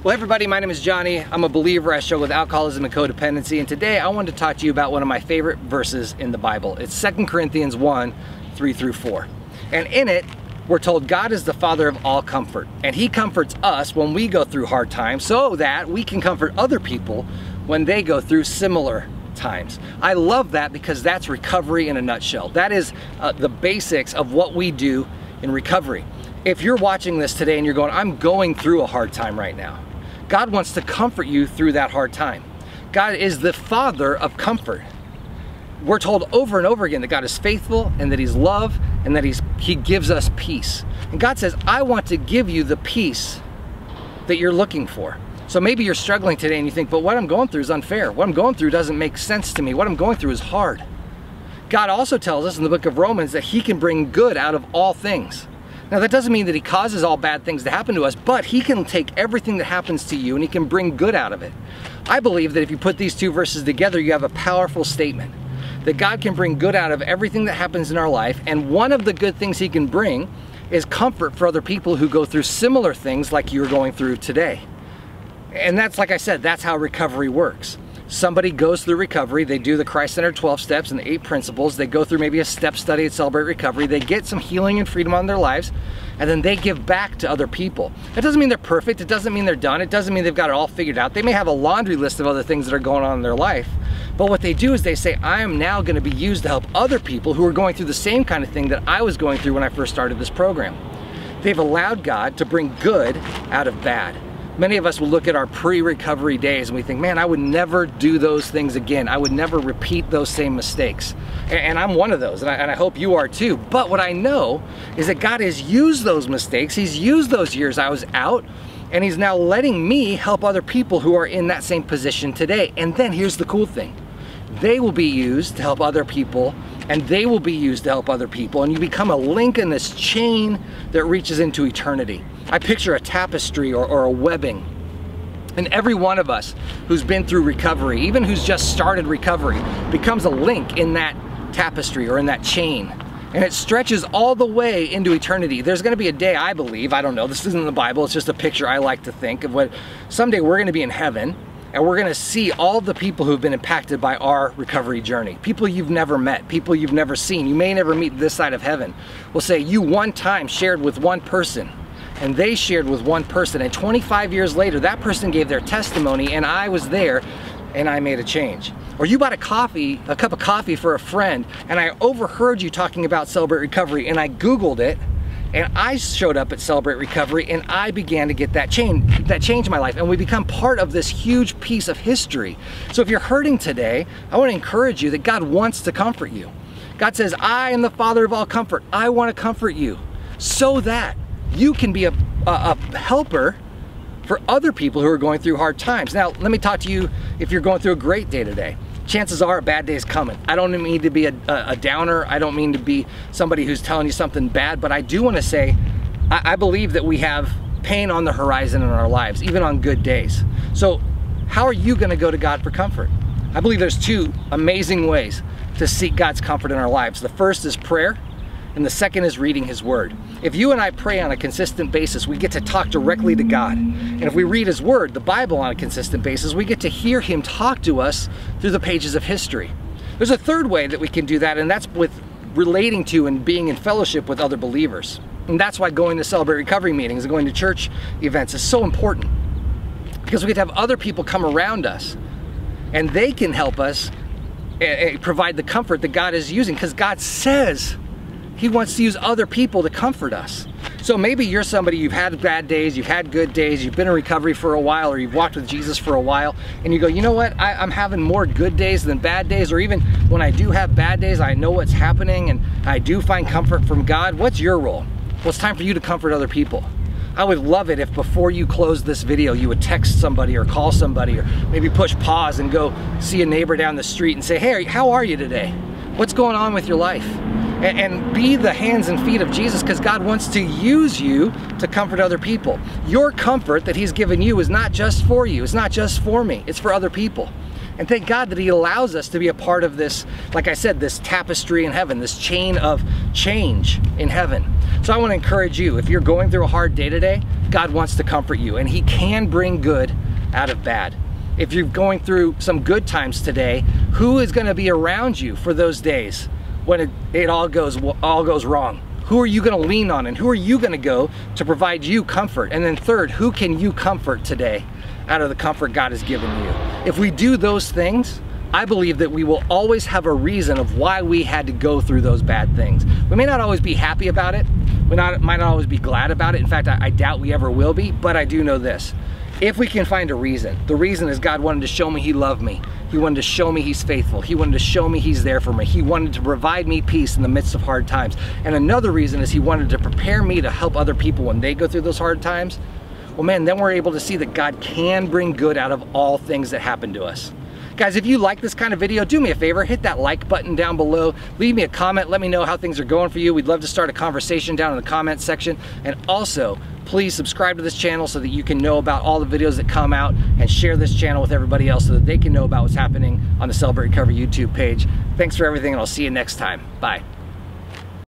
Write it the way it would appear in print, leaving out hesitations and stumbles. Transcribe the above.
Well, everybody, my name is Johnny. I'm a believer. I struggle with alcoholism and codependency, and today I wanted to talk to you about one of my favorite verses in the Bible. It's 2 Corinthians 1, 3 through 4. And in it, we're told God is the Father of all comfort, and He comforts us when we go through hard times so that we can comfort other people when they go through similar times. I love that because that's recovery in a nutshell. That is the basics of what we do in recovery. If you're watching this today and you're going, I'm going through a hard time right now, God wants to comfort you through that hard time. God is the Father of comfort. We're told over and over again that God is faithful and that He's love and that He gives us peace. And God says, I want to give you the peace that you're looking for. So maybe you're struggling today and you think, but what I'm going through is unfair. What I'm going through doesn't make sense to me. What I'm going through is hard. God also tells us in the book of Romans that He can bring good out of all things. Now that doesn't mean that He causes all bad things to happen to us, but He can take everything that happens to you and He can bring good out of it. I believe that if you put these two verses together, you have a powerful statement. That God can bring good out of everything that happens in our life, and one of the good things He can bring is comfort for other people who go through similar things like you're going through today. And that's, like I said, that's how recovery works. Somebody goes through recovery, they do the Christ-centered 12 steps and the 8 principles, they go through maybe a step study at Celebrate Recovery, they get some healing and freedom on their lives, and then they give back to other people. It doesn't mean they're perfect, it doesn't mean they're done, it doesn't mean they've got it all figured out. They may have a laundry list of other things that are going on in their life, but what they do is they say, I am now going to be used to help other people who are going through the same kind of thing that I was going through when I first started this program. They've allowed God to bring good out of bad. Many of us will look at our pre-recovery days and we think, man, I would never do those things again. I would never repeat those same mistakes. And I'm one of those, and I hope you are too. But what I know is that God has used those mistakes. He's used those years I was out, and He's now letting me help other people who are in that same position today. And then here's the cool thing. They will be used to help other people, and they will be used to help other people, and you become a link in this chain that reaches into eternity. I picture a tapestry or a webbing, and every one of us who's been through recovery, even who's just started recovery, becomes a link in that tapestry or in that chain, and it stretches all the way into eternity. There's going to be a day, I believe, I don't know, this isn't in the Bible, it's just a picture I like to think of, what someday we're going to be in heaven, and we're going to see all the people who've been impacted by our recovery journey. People you've never met, people you've never seen, you may never meet this side of heaven, will say you one time shared with one person, and they shared with one person, and 25 years later that person gave their testimony, and I was there and I made a change. Or you bought a cup of coffee for a friend, and I overheard you talking about Celebrate Recovery, and I Googled it, and I showed up at Celebrate Recovery, and I began to get that change in my life, and we become part of this huge piece of history. So if you're hurting today, I want to encourage you that God wants to comfort you. God says, I am the Father of all comfort. I want to comfort you so that you can be a helper for other people who are going through hard times. Now, let me talk to you if you're going through a great day today. Chances are a bad day's coming. I don't mean to be a downer. I don't mean to be somebody who's telling you something bad, but I do want to say, I believe that we have pain on the horizon in our lives, even on good days. So how are you going to go to God for comfort? I believe there's two amazing ways to seek God's comfort in our lives. The first is prayer, and the second is reading His Word. If you and I pray on a consistent basis, we get to talk directly to God. And if we read His Word, the Bible, on a consistent basis, we get to hear Him talk to us through the pages of history. There's a third way that we can do that, and that's with relating to and being in fellowship with other believers. And that's why going to Celebrate Recovery meetings and going to church events is so important. Because we get to have other people come around us, and they can help us provide the comfort that God is using, because God says He wants to use other people to comfort us. So maybe you're somebody, you've had bad days, you've had good days, you've been in recovery for a while, or you've walked with Jesus for a while, and you go, you know what, I'm having more good days than bad days, or even when I do have bad days, I know what's happening, and I do find comfort from God. What's your role? Well, it's time for you to comfort other people. I would love it if before you close this video, you would text somebody or call somebody, or maybe push pause and go see a neighbor down the street and say, hey, how are you today? What's going on with your life? And be the hands and feet of Jesus, because God wants to use you to comfort other people. Your comfort that He's given you is not just for you, it's not just for me, it's for other people. And thank God that He allows us to be a part of this, like I said, this tapestry in heaven, this chain of change in heaven. So I want to encourage you, if you're going through a hard day today, God wants to comfort you, and He can bring good out of bad. If you're going through some good times today, who is going to be around you for those days when it all goes wrong? Who are you going to lean on, and who are you going to go to provide you comfort? And then third, who can you comfort today out of the comfort God has given you? If we do those things, I believe that we will always have a reason of why we had to go through those bad things. We may not always be happy about it. We might not always be glad about it. In fact, I doubt we ever will be, but I do know this. If we can find a reason, the reason is God wanted to show me He loved me. He wanted to show me He's faithful. He wanted to show me He's there for me. He wanted to provide me peace in the midst of hard times. And another reason is He wanted to prepare me to help other people when they go through those hard times. Well, man, then we're able to see that God can bring good out of all things that happen to us. Guys, if you like this kind of video, do me a favor, hit that like button down below. Leave me a comment, let me know how things are going for you. We'd love to start a conversation down in the comment section. And also, please subscribe to this channel so that you can know about all the videos that come out, and share this channel with everybody else so that they can know about what's happening on the Celebrate Recovery YouTube page. Thanks for everything, and I'll see you next time. Bye.